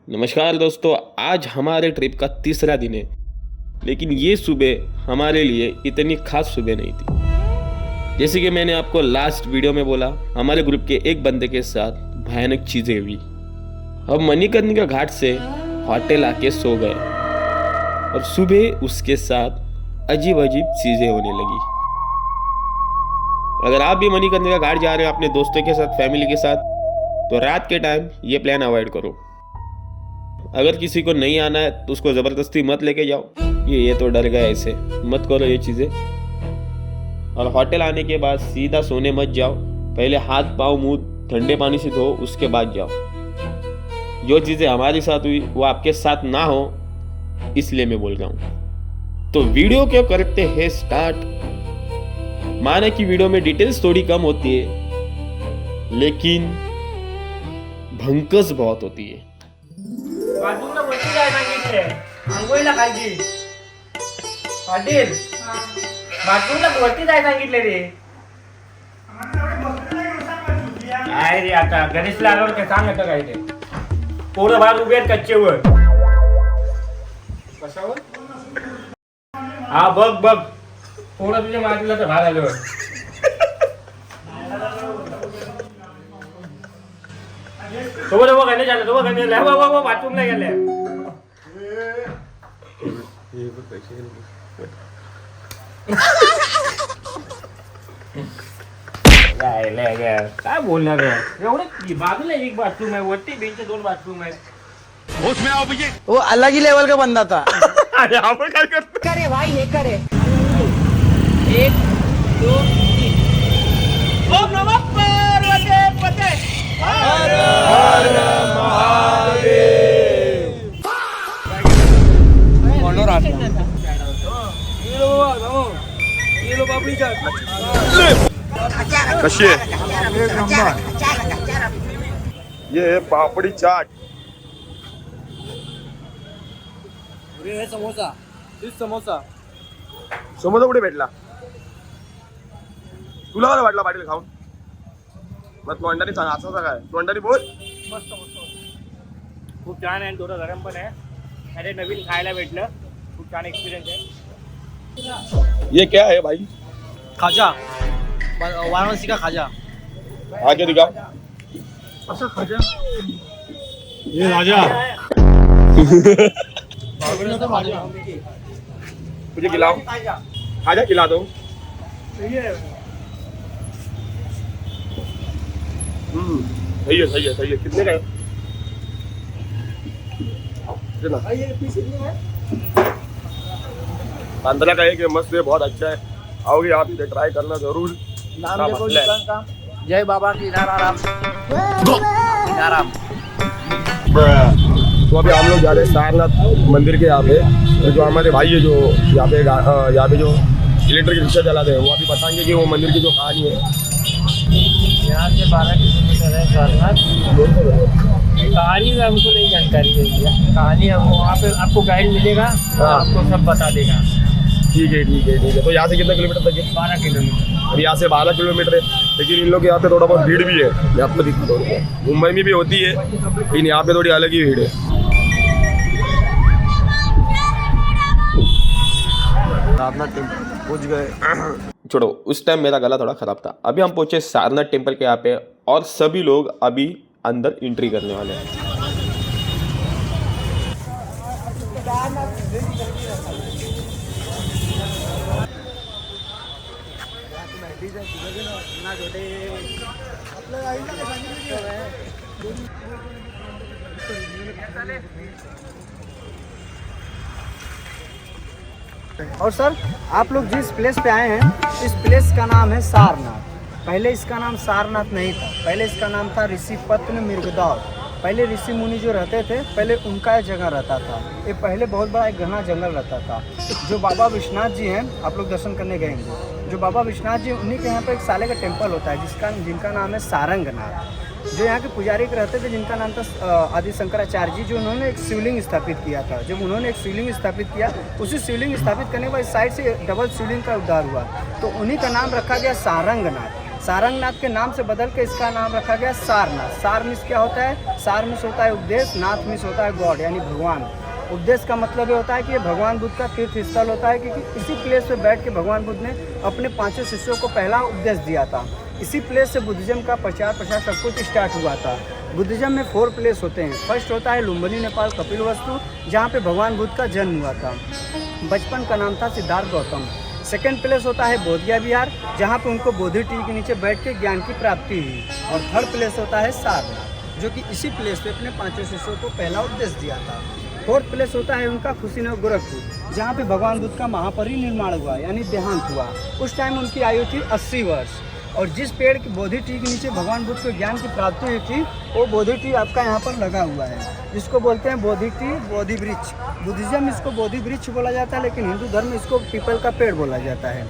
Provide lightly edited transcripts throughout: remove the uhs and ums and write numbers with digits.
नमस्कार दोस्तों, आज हमारे ट्रिप का तीसरा दिन है। लेकिन ये सुबह हमारे लिए इतनी खास सुबह नहीं थी। जैसे कि मैंने आपको लास्ट वीडियो में बोला, हमारे ग्रुप के एक बंदे के साथ भयानक चीज़ें हुई। हम मणिकर्णिका घाट से होटल आके सो गए और सुबह उसके साथ अजीब अजीब चीज़ें होने लगी। अगर आप भी मणिकर्णिका घाट जा रहे हो अपने दोस्तों के साथ, फैमिली के साथ, तो रात के टाइम ये प्लान अवॉइड करो। अगर किसी को नहीं आना है तो उसको ज़बरदस्ती मत लेके जाओ, ये तो डर गया, ऐसे मत करो ये चीज़ें। और होटल आने के बाद सीधा सोने मत जाओ, पहले हाथ पाँव मुंह ठंडे पानी से धो, उसके बाद जाओ। जो चीज़ें हमारे साथ हुई वो आपके साथ ना हो, इसलिए मैं बोल रहा हूँ। तो वीडियो क्यों करते हैं स्टार्ट। माने कि वीडियो में डिटेल्स थोड़ी कम होती है, लेकिन भंकस बहुत होती है। बाथरूमला वरती जाय सांगितले, अंघोळीला खाली पाटील बाथरूमला वरती जाय सांगितले रे. काय रे आता गणेशला आल्यावर काय सांगत काय ते पोरं बाहेर उभे आहेत कच्चेवर. कशावर? हा बघ बघ पोरं तुझ्या बाजूला तर बाहेर आल्यावर. तो गणेश आला, तो गणेश आला, बाथरूमला गेले. काय बोलणार एवढं. बाजूला एक बाथरूम आहे, वरती बेंच दोन बाथरूम आहे. उसमें आओ भैया. वो अलग ही लेवल का बंदा था. अरे आपण काय करतो. करे भाई हे करे. 1 2 3. ओम नमः पार्वती पते. हर हर महादेव। कशी आहे? ये है पापड़ी चाट. समोसा. समोसा समोसा कुठे भेटला? तुला काय वाटला पाटील खाऊन? मग तोंडाने सांग, असा काय तोंडाने बोल. मस्त मस्त खूप छान आहे, थोडं गरम पण आहे. अरे नवीन खायला भेटलं, खूप छान एक्सपिरियन्स आहे. ये क्या है भाई? खाजा. वाराणसी का खाजा. आगे दिखाओ. ऐसा खाजा. ये राजा. मुझे खिलाओ. खाजा खिला दो. सही है सही है. कितने का है? कितना? 15 का है कि मस्त है, बहुत अच्छा है. आओगे आप इधर ट्राई करना जरूर. नाम देखो दुकान का. जय बाबा कीनाराम. कीनाराम. तो अभी हम लोग जा रहे हैं सारनाथ मंदिर के यहाँ पे. तो जो हमारे भाई है जो यहाँ पे जो इलेक्ट्रिक रिक्शा चलाते हैं, वो अभी बताएंगे कि वो मंदिर की जो कहानी है. यहाँ से 12 किलोमीटर है सारनाथ. कहानी में हमको नहीं जानकारी है भैया. कहानी हम वहाँ पे आपको गाइड मिलेगा, आपको सब बता देगा. ठीक है. तो यहाँ से कितना किलोमीटर तक है? 12 किलोमीटर. अब यहाँ से 12 किलोमीटर है. लेकिन इन लोग के यहाँ पे थोड़ा बहुत भीड़ भी है. मैं आपको दिखता हूँ, मुंबई में भी होती है, लेकिन यहाँ पे थोड़ी अलग ही भीड़ है. सारनाथ टेम्पल पहुँच गए. छोड़ो, उस टाइम मेरा गला थोड़ा खराब था। अभी हम पहुंचे सारनाथ टेम्पल के यहाँ पे और सभी लोग अभी अंदर एंट्री करने वाले हैं। और सर, आप लोग जिस प्लेस पे आए हैं, इस प्लेस का नाम है सारनाथ. पहले इसका नाम सारनाथ नहीं था. पहले इसका नाम था ऋषिपत्न मृगदौल. पहले ऋषि मुनि जो रहते थे, पहले उनका यह जगह रहता था. ये पहले बहुत बड़ा एक घना जंगल रहता था. जो बाबा विश्वनाथ जी हैं, आप लोग दर्शन करने गए होंगे. जो बाबा विश्वनाथ जी, उन्हीं के यहाँ पर एक साले का टेम्पल होता है जिनका नाम है सारंगनाथ. जो यहाँ के पुजारी रहते थे, जिनका नाम था आदि शंकराचार्य जी, जो उन्होंने एक शिवलिंग स्थापित किया था. जब उन्होंने एक शिवलिंग स्थापित किया, उसी शिवलिंग स्थापित करने के बाद इस साइड से डबल शिवलिंग का उद्धार हुआ, तो उन्हीं का नाम रखा गया सारंगनाथ. सारंगनाथ के नाम से बदल के इसका नाम रखा गया सारनाथ। सार मीन्स क्या होता है? सार मीन्स होता है उपदेश, नाथ मीन्स होता है गॉड यानी भगवान। उपदेश का मतलब ये होता है कि ये भगवान बुद्ध का तीर्थ स्थल होता है, क्योंकि इसी प्लेस पे बैठ के भगवान बुद्ध ने अपने 5 शिष्यों को पहला उपदेश दिया था। इसी प्लेस से बुद्धिज्म का प्रचार प्रसार सब कुछ स्टार्ट हुआ था। बुद्धिज्म में 4 प्लेस होते हैं। फर्स्ट होता है लुम्बिनी नेपाल कपिलवस्तु, जहाँ पे भगवान बुद्ध का जन्म हुआ था। बचपन का नाम था सिद्धार्थ गौतम। सेकंड प्लेस होता है बोधगया विहार, जहाँ पे उनको बोधि ट्री के नीचे बैठ के ज्ञान की प्राप्ति हुई। और थर्ड प्लेस होता है सारनाथ, जो कि इसी प्लेस पे अपने 5 शिष्यों को पहला उपदेश दिया था। फोर्थ प्लेस होता है उनका खुशीनगर गोरखपुर, जहाँ पे भगवान बुद्ध का महापरिनिर्वाण हुआ यानी देहांत हुआ। उस टाइम उनकी आयु थी 80 वर्ष। और जिस पेड़ की बोधि ट्री के नीचे भगवान बुद्ध को ज्ञान की प्राप्ति हुई थी, वो बोधि ट्री आपका यहाँ पर लगा हुआ है, जिसको बोलते हैं बोधि ट्री, बोधि वृक्ष। बुद्धिज्म इसको बोधि वृक्ष बोला जाता है, लेकिन हिंदू धर्म इसको पीपल का पेड़ बोला जाता है।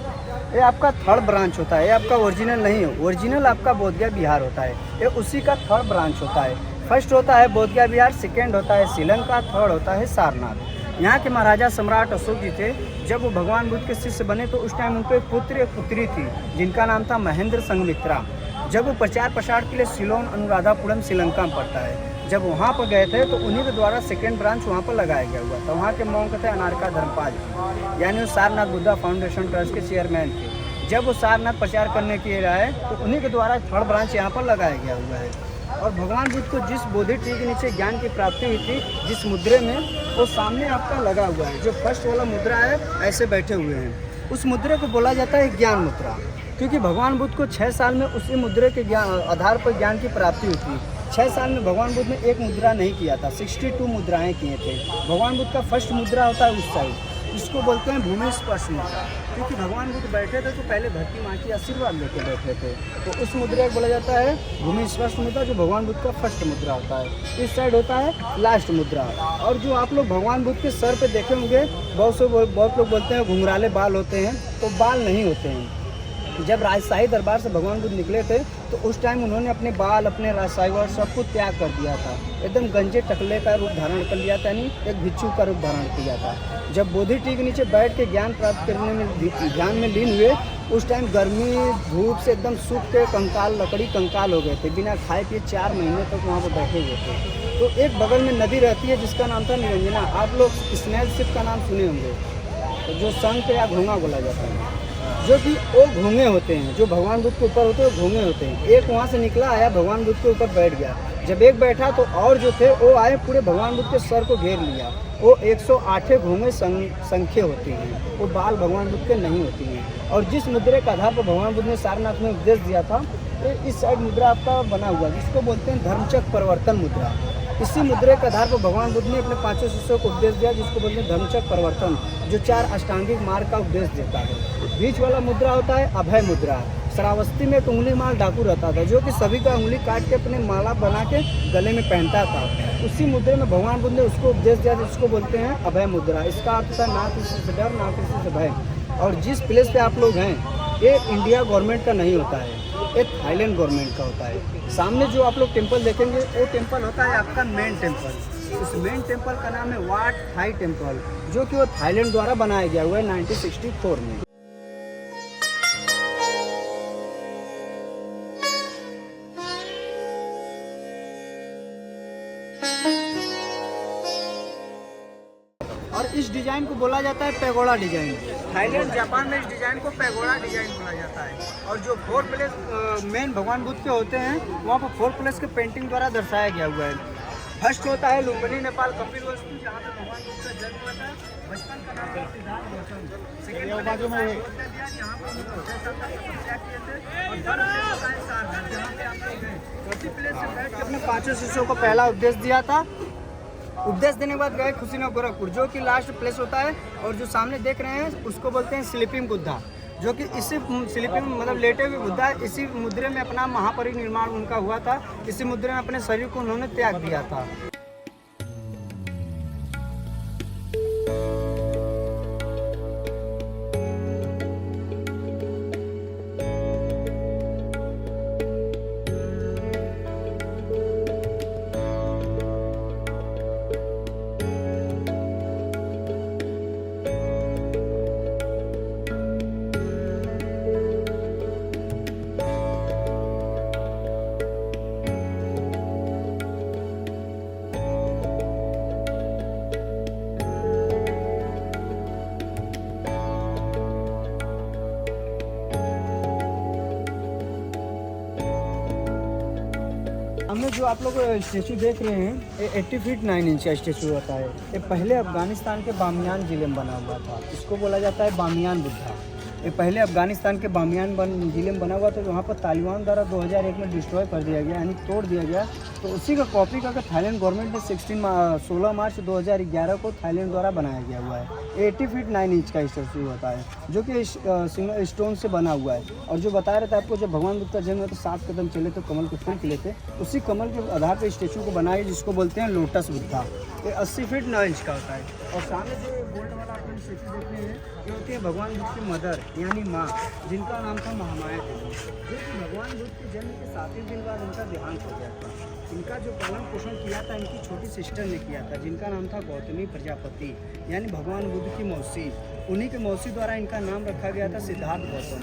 ये आपका थर्ड ब्रांच होता है, ये आपका ओरिजिनल नहीं है। ओरिजिनल आपका बोधगया विहार होता है, ये उसी का थर्ड ब्रांच होता है। फर्स्ट होता है बोधगया विहार, सेकेंड होता है श्रीलंका, थर्ड होता है सारनाथ। यहाँ के महाराजा सम्राट अशोक जी थे, जब वो भगवान बुद्ध के शिष्य बने तो उस टाइम उनको एक पुत्र एक पुत्री थी, जिनका नाम था महेंद्र संघमित्रा। जब वो प्रचार प्रसार के लिए सिलोन अनुराधापुरम श्रीलंका में पड़ता है, जब वहाँ पर गए थे तो उन्हीं के द्वारा सेकेंड ब्रांच वहाँ पर लगाया गया हुआ था। वहाँ के मॉन्क थे अनारका धर्मपाल जी, यानी वो सारनाथ बुद्धा फाउंडेशन ट्रस्ट के चेयरमैन थे। जब वो सारनाथ प्रचार करने के लिए आए तो उन्हीं के द्वारा थर्ड ब्रांच यहाँ पर लगाया गया हुआ है। और भगवान बुद्ध को जिस बोधि ट्री के नीचे ज्ञान की प्राप्ति हुई थी, जिस मुद्रे में, वो सामने आपका लगा हुआ है। जो फर्स्ट वाला मुद्रा है, ऐसे बैठे हुए हैं, उस मुद्रे को बोला जाता है ज्ञान मुद्रा, क्योंकि भगवान बुद्ध को 6 साल में उसी मुद्रे के ज्ञान आधार पर ज्ञान की प्राप्ति हुई थी। 6 साल में भगवान बुद्ध ने एक मुद्रा नहीं किया था, 62 मुद्राएं किए थे। भगवान बुद्ध का फर्स्ट मुद्रा होता है उस साइड, इसको बोलते हैं भूमि स्पर्श मुद्रा, क्योंकि भगवान बुद्ध बैठे थे तो पहले धरती माँ की आशीर्वाद लेके बैठे थे, तो उस मुद्रा को बोला जाता है भूमि स्पर्श मुद्रा, जो भगवान बुद्ध का फर्स्ट मुद्रा होता है। इस साइड होता है लास्ट मुद्रा। और जो आप लोग भगवान बुद्ध के सर पे देखे होंगे, बहुत लोग बोलते हैं घुंघराले बाल होते हैं, तो बाल नहीं होते हैं। जब राजशाही दरबार से भगवान बुद्ध निकले थे तो उस टाइम उन्होंने अपने बाल, अपने राजशाही वर्ष सब कुछ त्याग कर दिया था, एकदम गंजे टकले का रूप धारण कर लिया था, यानी एक भिक्षु का रूप धारण किया था। जब बोधि ट्री के नीचे बैठ के ज्ञान प्राप्त करने में ध्यान में लीन हुए, उस टाइम गर्मी धूप से एकदम सूख के कंकाल, लकड़ी कंकाल हो गए थे, बिना खाए पिए 4 महीने तक वहाँ पर बैठे हुए थे। तो एक बगल में नदी रहती है जिसका नाम था निरंजना। आप लोग स्नेल शिप का नाम सुने होंगे, तो जो शंख या घोंगा बोला जाता है, जो कि वो घोंगे होते हैं, जो भगवान बुद्ध के ऊपर होते हैं वो घोंगे होते हैं। एक वहाँ से निकला आया, भगवान बुद्ध के ऊपर बैठ गया। जब एक बैठा तो और जो थे वो आए, पूरे भगवान बुद्ध के सर को घेर लिया। वो 108 घोंगे संख्य होती हैं, वो बाल भगवान बुद्ध के नहीं होती हैं। और जिस मुद्रे के आधार पर भगवान बुद्ध ने सारनाथ में उपदेश दिया था, तो इस साइड मुद्रा आपका बना हुआ, जिसको बोलते हैं धर्मचक्र परिवर्तन मुद्रा। इसी मुद्रे के आधार पर भगवान बुद्ध ने अपने 5 शिष्यों को उपदेश दिया, जिसको बोलते हैं धर्मचक्र परिवर्तन, जो 4 अष्टांगिक मार्ग का उपदेश देता है। बीच वाला मुद्रा होता है अभय मुद्रा। श्रावस्ती में एक उंगली माल डाकू रहता था, जो कि सभी का उंगली काट के अपने माला बना के गले में पहनता था। उसी मुद्रे में भगवान बुद्ध ने उसको उपदेश दिया, जिसको बोलते हैं अभय मुद्रा। इसका अर्थ था ना किसी से डर, ना किसी से भय। और जिस प्लेस पे आप लोग हैं, ये इंडिया गवर्नमेंट का नहीं होता है, ये थाईलैंड गवर्नमेंट का होता है। सामने जो आप लोग टेम्पल देखेंगे, वो टेम्पल होता है आपका मेन टेम्पल। उस मेन टेम्पल का नाम है वाट थाई टेम्पल, जो कि वो थाईलैंड द्वारा बनाया गया हुआ है 1964 में। और इस डिजाइन को बोला जाता है पैगोडा डिजाइन। थाईलैंड, जापान में इस डिजाइन को पैगोडा डिजाइन बोला जाता है। और जो 4 प्लेस मेन भगवान बुद्ध के होते हैं, वहाँ पर 4 प्लेस के पेंटिंग द्वारा दर्शाया गया हुआ है। फर्स्ट होता है लुम्बिनी नेपाल कपिलवस्तु, जहाँ पे भगवान बुद्ध का जन्म हुआ था। बचपन का नाम था सिद्धार्थ गौतम। सेकंड वाला बाजू में यहाँ पर 6 साल तक तपस्या किए थे। और थर्ड प्लेस होता है सारनाथ, जहाँ पे आप लोग गए। चौथी प्लेस से बैठ के अपने 5 शिष्यों को पहला उपदेश दिया था। उपदेश देने के बाद गए खुशीनगर गोरखपुर, जो कि लास्ट प्लेस होता है। और जो सामने देख रहे हैं उसको बोलते हैं स्लीपिंग बुद्धा, जो कि इसी स्लीपिंग मतलब लेटे हुए बुद्धा, इसी मुद्रे में अपना महापरिनिर्वाण उनका हुआ था। इसी मुद्रे में अपने शरीर को उन्होंने त्याग दिया था। जो आप लोग स्टेचू देख रहे हैं ये 80 फीट 9 इंच का स्टेचू होता है। ये पहले अफगानिस्तान के बामियान ज़िले में बना हुआ था। इसको बोला जाता है बामियान बुद्धा। ये पहले अफगानिस्तान के बामियान ज़िले में बना हुआ था, वहाँ पर तालिबान द्वारा 2001 में डिस्ट्रॉय कर दिया गया, यानी तोड़ दिया गया। तो उसी का कॉपी करके थाईलैंड गवर्नमेंट ने 16 मार्च 2011 को थाईलैंड द्वारा बनाया गया हुआ है। 80 फीट 9 इंच का स्टेचू होता है, जो कि सिंगल स्टोन से बना हुआ है। और जो बता रहे थे आपको, जब भगवान बुद्ध का जन्म तो 7 कदम चले तो कमल के फूल खिले थे, उसी कमल के आधार पर स्टेचू को बनाया, जिसको बोलते हैं लोटस बुद्धा। ये 80 फीट 9 इंच का होता है। और सामने जो गोल्ड वाला आप स्टेचू देख रहे हैं, ये होती है भगवान बुद्ध की मदर यानी माँ, जिनका नाम था महामाया देवी, जो कि भगवान बुद्ध के जन्म के 7 दिन बाद उनका देहांत हो गया था। इनका जो पालन पोषण किया था इनकी छोटी सिस्टर ने किया था, जिनका नाम था गौतमी प्रजापति, यानी भगवान बुद्ध की मौसी। उन्हीं के मौसी द्वारा इनका नाम रखा गया था सिद्धार्थ गौतम।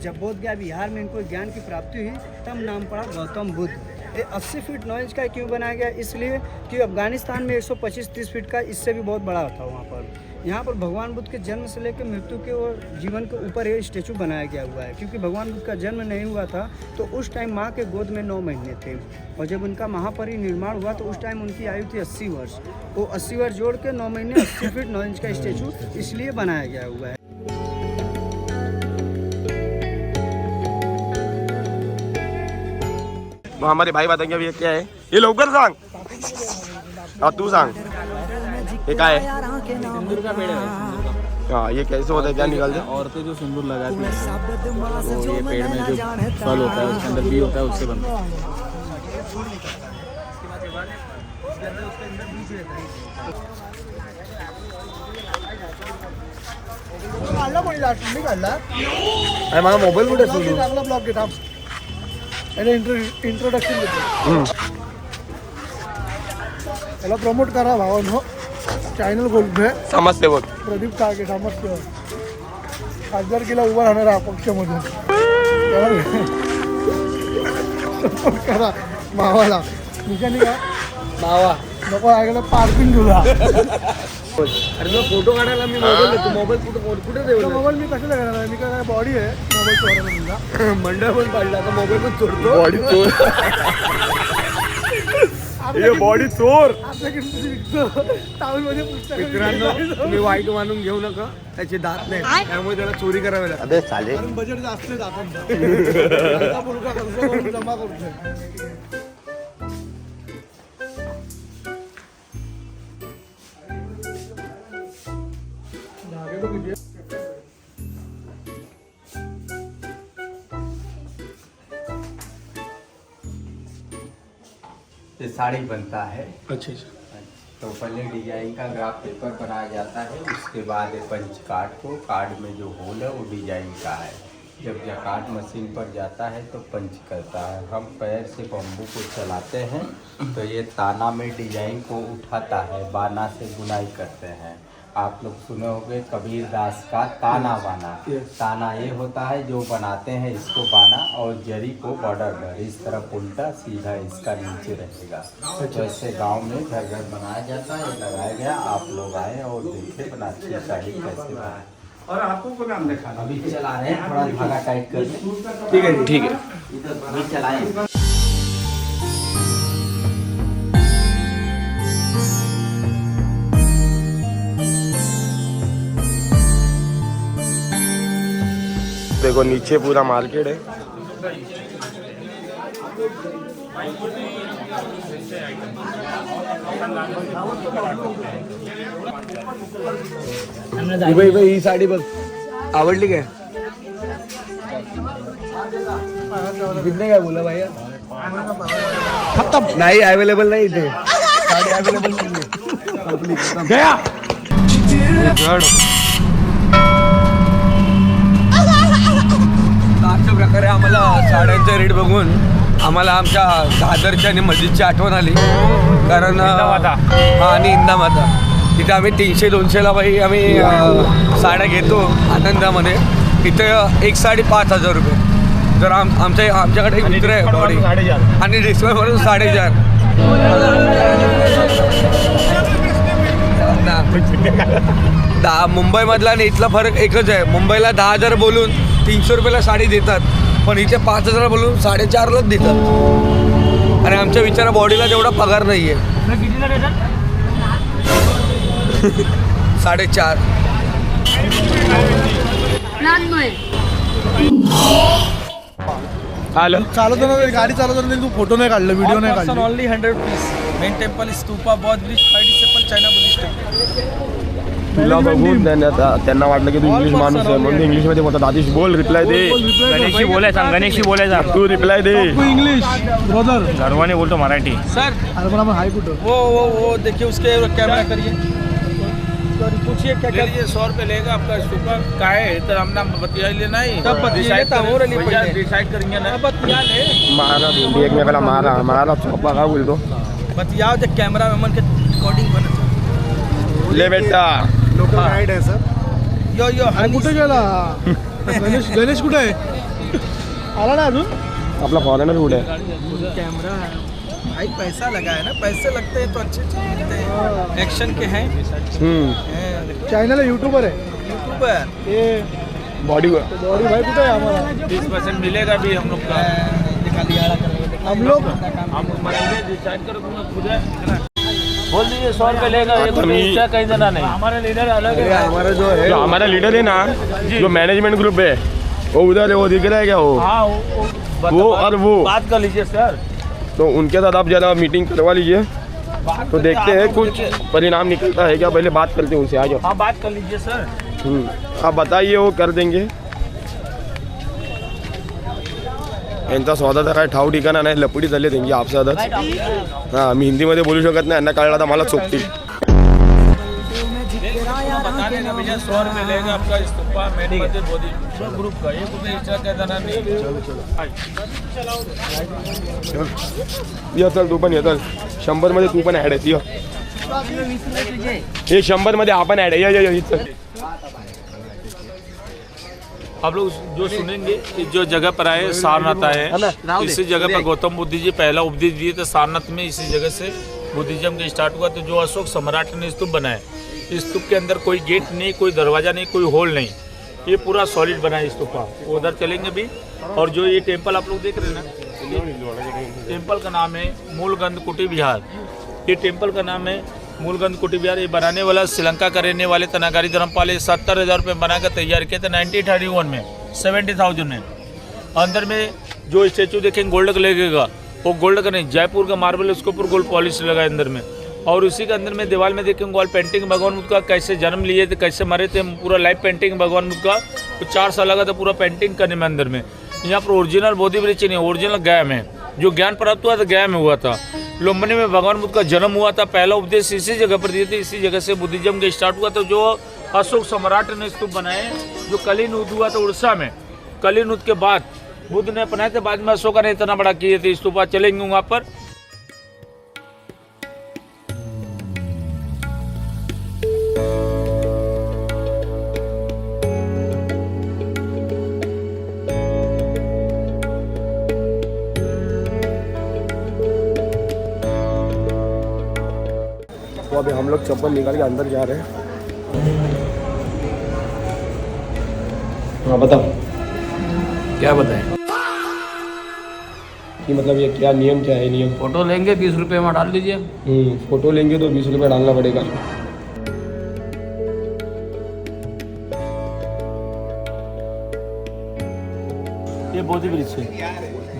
जब बोध गया बिहार में इनको ज्ञान की प्राप्ति हुई, तब नाम पड़ा गौतम बुद्ध। ये 80 फीट 9 इंच का क्यों बनाया गया? इसलिए कि अफगानिस्तान में 125-30 फीट का इससे भी बहुत बड़ा था वहाँ पर। यहाँ पर भगवान बुद्ध के जन्म से लेकर मृत्यु के और जीवन के ऊपर ये स्टेचू बनाया गया हुआ है। क्योंकि भगवान बुद्ध का जन्म नहीं हुआ था तो उस टाइम माँ के गोद में 9 महीने थे, और जब उनका महापरिनिर्वाण हुआ तो उस टाइम उनकी आयु थी 80 वर्ष। वो 80 वर्ष जोड़ के 9 महीने 80 फीट 9 इंच का स्टेचू इसलिए बनाया गया हुआ है। मग हमारे भाई बताएंगे अभी ये क्या है, ये लवकर सांग, हाँ तू सांग ये क्या है? सिंदूर का पेड़ है। हाँ ये कैसे होता है, क्या निकलते हैं? औरतें जो सिंदूर लगाती हैं वो ये पेड़ में जो फल होता है उसके अंदर बी होता है, उससे बनता है। अरे माझा मोबाईल कुठे सोडू? इंट्रोडक्शन देतो त्याला प्रमोट करा भावांनो, चॅनल गोल्ड समजते बोल. प्रदीप टाके समजतो खासदारकीला उभा राहणार अपक्षमधून सपोर्ट करा भावाला. निकाली का भावा नको ऐकलं पार्किंग तुला. अरे मग फोटो काढायला मी मोबाईल देतो, मोबाईल कुठे देऊ? मोबाईल मी कशाला करणार, मी काय बॉडी आहे मोबाईल चोरायला तुला. मंडळ पण पाडला आता मोबाईल पण चोरतो. बॉडी चोर, ये बॉडी चोर. मित्रांनो तुम्ही वाईट मानून घेऊ नका, त्याचे दात नाही त्यामुळे त्याला चोरी करावी लागते. चालेल, बजेट जास्त आहे दातांचा मुलगा खर्च करून जमा करतोय. ये साड़ी बनता है। अच्छा अच्छा. तो पहले डिजाइन का ग्राफ पेपर बनाया जाता है, उसके बाद पंच कार्ड में जो होल है वो डिजाइन का है। जब जकार्ड मशीन पर जाता है तो पंच करता है। हम पैर से बम्बू को चलाते हैं तो ये ताना में डिजाइन को उठाता है, बाना से बुनाई करते हैं। आप लोग सुने होंगे कबीर दास का ताना बाना। ताना ये होता है जो बनाते हैं इसको बाना, और जरी को बॉर्डर पर इस तरफ उल्टा सीधा इसका नीचे रहेगा। तो ऐसे गांव में घर घर बनाया जाता है, लगाया गया। आप लोग आए और देखे बनाती है साड़ी कैसे बनाए। और आपको को काम देखा अभी चला रहे हैं, थोड़ा धागा टाइट कर दें. ठीक है ठीक है. अभी चलाएं. देखो नीचे पूरा मार्केट है. भाई भाई ही साडी बघ, आवडली काय? कितने काय बोला भैया? नाही अवेलेबल नाही इथे साडी, अवेलेबल नाही गया. अशा प्रकारे आम्हाला साड्यांचा रेट बघून आम्हाला आमच्या दादरच्या आणि मस्जिदची आठवण आली. कारण हा आणि इंदामाता तिथे आम्ही 300-200ला बाई आम्ही साड्या घेतो आनंदामध्ये. इथं एक साडी 5,000 रुपये. जर आमच्याकडे एक मित्र आहे बॉडी आणि डिस्काउंट म्हणून 4,500. मुंबईमधला आणि इथला फरक एकच आहे. मुंबईला 10,000 बोलून 300 रुपयाला साडी देतात, पण इथे 5,000 बोलून 4,500लाच देतात. आणि आमच्या विचारा बॉडीला तेवढा पगार नाही आहे. मैं कितीला देतात? 4.5. आलं चालवताना गाडी चालवताना तू फोटो नाही काढला, व्हिडिओ नाही काढला. Only 100 rupees. Main temple stupa बौद्ध bridge 5 December China Buddhist temple. तुला बघून त्यांना वाटलं की तू इंग्लिश माणूस आहे म्हणून इंग्लिश मध्ये बोलतात. आदिश बोल, रिप्लाय दे. गणेशशी बोलायचा, गणेशशी बोलायचा. तू रिप्लाय दे. English brother. गर्वाने बोलतो मराठी. सर अरे पण आपण हाय कुठं? वो देखिए उसके कैमरा करिए. पूछिए क्या क्या 100 रुपये लेगा आपका स्तूपा का है तो हम नाम बतियाले नाही तब डिसाइड करेंगे ना. बतिया ले मारा भेंडी एकमेकाला मारा चोपा का बोलतो. बतियाओ ते कॅमेरा मॅन के रिकॉर्डिंग बनत. ले बेटा. लोकल गाईड आहे सर. यो यो अरे कुठे गेला गणेश कुठे आहे? आला ना अजून? आपला फॉरेनर कुठे आहे? कैमरा भाई पैसा लगा है ना, पैसे लगते हैं तो अच्छे चीज मिलते हैं. एक्शन के हैं चायनाला युट्यूबर आहे. यूट्यूबर ये बॉडी बॉडी भाई कुठे आहे आम्हाला? 20% मिलेगा भी हम लोग का. हम लोग डिसाइड करो खुद है. बोल दीजिए 100 रुपये लेगा. ये कहीं देना नहीं. हमारा लीडर अलग है. हमारा जो है जो हमारा लीडर है ना, जो मैनेजमेंट ग्रुप है वो उधर है, वो दिख रहा है क्या? वो हाँ वो और वो बात कर लीजिए सर. तो उनके साथ आप ज़रा मीटिंग करवा लीजिए तो देखते हैं कुछ परिणाम निकलता है क्या. पहले बात करते हैं उनसे. आ जाओ. हाँ बात कर लीजिए सर. आप बताइए, वो कर देंगे. यांचा स्वतःचा काय ठाव ठिकाणा नाही, लपडी चालले त्यांची आपसातच. हां, मी हिंदीमध्ये बोलू शकत नाही, यांना कळलं तर मला चोपतील. बता देना भैया 100 रुपये लेगा आपका स्तूपा मेन मंदिर बोधि ग्रुप का. ये कुछ एक्स्ट्रा क्या देना नहीं. ये चल, तू पण ये चल. 100 मध्ये तू पण ॲड आहे. ये 100 मध्ये आपण ॲड आहे. ये चल. आप लोग जो सुनेंगे कि जो जगह पर आए सारनाथ आए, इसी जगह पर गौतम बुद्ध जी पहला उपदेश दिए थे सारनाथ में. इसी जगह से बुद्धिज्म का स्टार्ट हुआ. तो जो अशोक सम्राट ने स्तूप बनाए, इस स्तूप के अंदर कोई गेट नहीं, कोई दरवाजा नहीं, कोई होल नहीं. ये पूरा सॉलिड बना है स्तूपा. वो उधर चलेंगे भी. और जो ये टेम्पल आप लोग देख रहे हैं ना, टेम्पल का नाम है मूलगंध कुटी विहार. ये टेम्पल का नाम है मूलगंध कुटी विहार. ये बनाने वाला श्रीलंका का रहने वाले तनागारी धर्मपाल 70,000 रुपये बनाकर तैयार किए थे 1931 में. 70,000 में. अंदर में जो स्टेचू देखेंगे गोल्ड का लगेगा, वो गोल्ड का नहीं, जयपुर का मार्बल, उसके ऊपर गोल्ड पॉलिश लगा है अंदर में. और उसी के अंदर में दीवार में देखेंगे वॉल पेंटिंग भगवान बुद्ध का, कैसे जन्म लिए थे, कैसे मरे थे, पूरा लाइव पेंटिंग भगवान बुद्ध का. तो 4 साल लगा था पूरा पेंटिंग करने में अंदर में. यहाँ पर ओरिजिनल बोधि वृक्ष नहीं, ओरिजिनल गया में जो ज्ञान प्राप्त हुआ था गया में हुआ था. लुम्बिनी में भगवान बुद्ध का जन्म हुआ था. पहला उपदेश इसी जगह पर दिए थे. इसी जगह से बुद्धिज्म का स्टार्ट हुआ था. जो अशोक सम्राट ने स्तूप बनाए, जो कलियुग हुआ था उड़ीसा में. कलियुग के बाद बुद्ध ने अपनाए थे, बाद में अशोका ने इतना बड़ा किए थे स्तूपा. चलेंगे वहाँ पर. तो अभी हम लोग चप्पल निकाल के अंदर जा रहे हैं. हाँ बताओ. क्या बताएं? कि मतलब ये क्या नियम, क्या है नियम? फोटो लेंगे 20 रुपये में डाल दीजिए. फोटो लेंगे तो 20 रुपये डालना पड़ेगा. ये बोधि वृक्ष है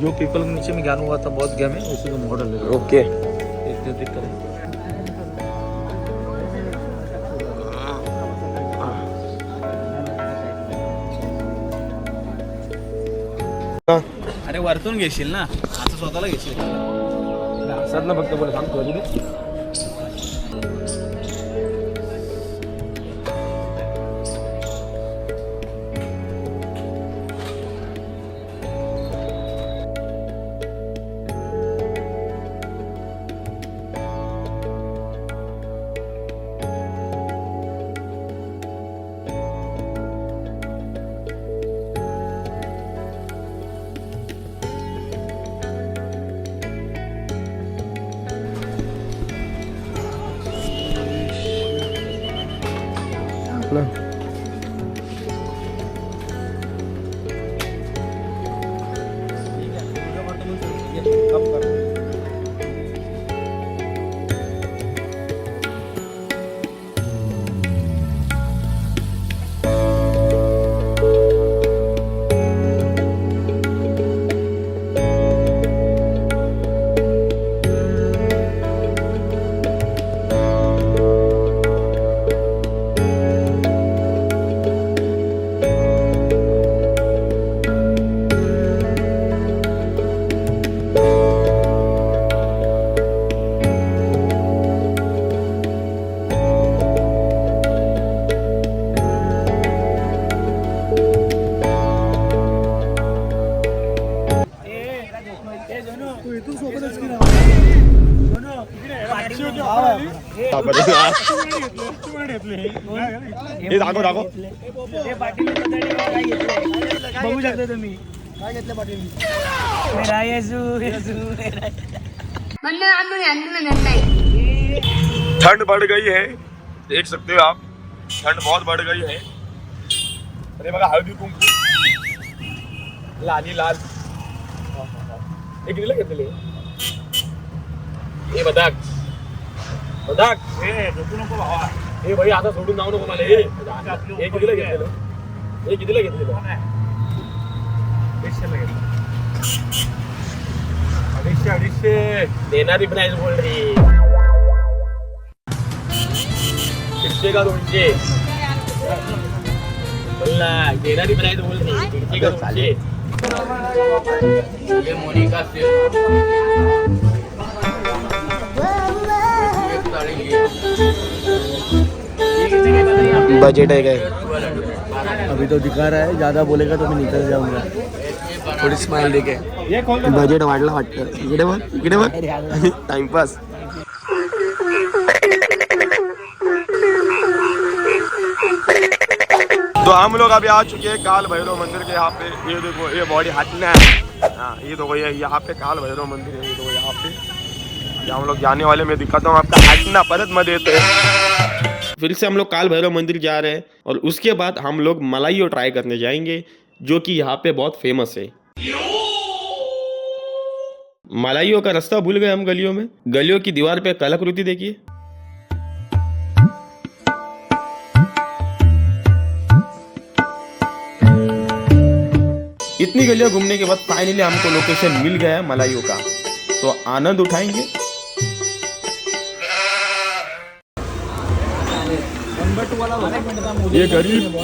जो पीपल के नीचे में ज्ञान हुआ था बौद्ध गया में, उसी का मॉडल है. ओके. देख करें. अरे वरतून घेशील ना, असं स्वतःला घेशील. सर ना फक्त बोला सांगतो अजून. हे दाखव दाखव. बघू शकता तुम्ही काय घेतलं पाटील मेरा येसू ठंड बढ़ गई है, देख सकते हो आप, ठंड बहुत बढ़ गई है. अरे बघा हळदी कुंकू लाली लाल. हे कितीला घेतलेले? हे बदाक बदाक. हे झोपू नको भावा. हे भाई आता सोडून जाऊ नको मला. हे कितीला घेतलेलं? हे कितीला घेतलेलं? 250 देणारी प्राइस बोल रही. 150 का 200 बोल ना. देणारी प्राइस बोल रही. 150 का 200. ये मोनिका से बजट है क्या? अभी तो दिखा रहा है, ज़्यादा बोलेगा तो मैं निकल जाऊंगा. थोड़ी स्माइल देके. बजेट वाढला वाटतं. इकडे बघ टाइमपास. तो हम लोग अभी आ चुके हैं काल भैरव मंदिर के यहाँ पे. ये देखो ये बॉडी हटना है. हाँ ये देखो ये यहाँ पे काल भैरव मंदिर है. ये देखो यहाँ पे हम लोग जाने वाले. मैं दिखाता हूँ आपका. हटना परत मध्ये येते. फिर से हम लोग काल भैरव मंदिर जा रहे हैं और उसके बाद हम लोग मलाइयो ट्राई करने जाएंगे जो कि यहाँ पे बहुत फेमस है. मलाइयों का रास्ता भूल गए हम गलियों में. गलियों की दीवार पे कलाकृति देखिए. इतनी गलियां घूमने के बाद फाइनली हमको लोकेशन मिल गया है मलाइयों का. तो आनंद उठाएंगे. ये गरीब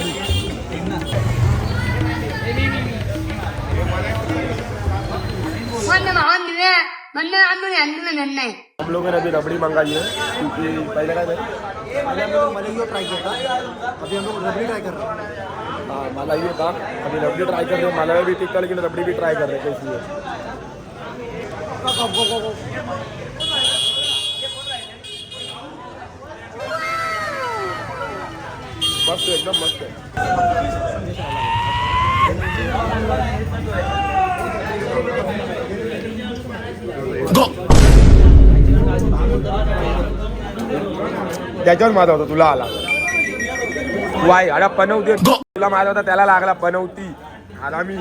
हम लोगों ने अभी रबड़ी मंगाई है क्योंकि पहले क्या पहले हम लोग मलाइयो ट्राई किया था, अभी हम लोग रबड़ी ट्राई कर रहे हैं. मलाइयो था. अभी रबड़ी ट्राई कर रहे हैं. मलाई भी ठीक था लेकिन रबड़ी भी ट्राई कर रहे हैं. कैसी है? मस्त है, एकदम मस्त है. त्याच्यावर माझा होता तुला आला. वाय अडा पनवते. तुला मारला होता त्याला लागला पनवती. आरामी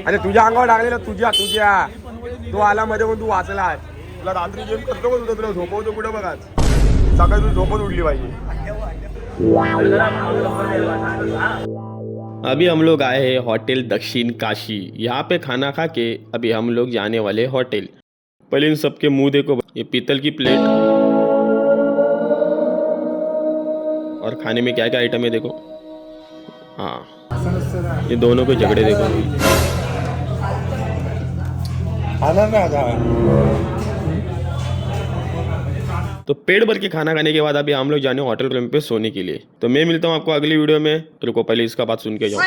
अरे तुझ्या अंगावर लागलेला. तुझ्या तो आला मध्ये पण तू वाचला. तुला रात्री गेम करतो का तुला झोपवतो कुठं बघा. सकाळी तू झोपत उठली पाहिजे. अभी हम लोग आए हैं होटल दक्षिण काशी. यहाँ पे खाना खा के अभी हम लोग जाने वाले होटल. पहले इन सबके मुंह देखो. ये पीतल की प्लेट और खाने में क्या क्या आइटम है देखो. हाँ ये दोनों के झगड़े देखो. तो पेट भर के खाना खाने के बाद अभी हम लोग जाने होटल रूम पे सोने के लिए. तो मैं मिलता हूँ आपको अगली वीडियो में. रुको पहले इसका बात सुन के जाओ.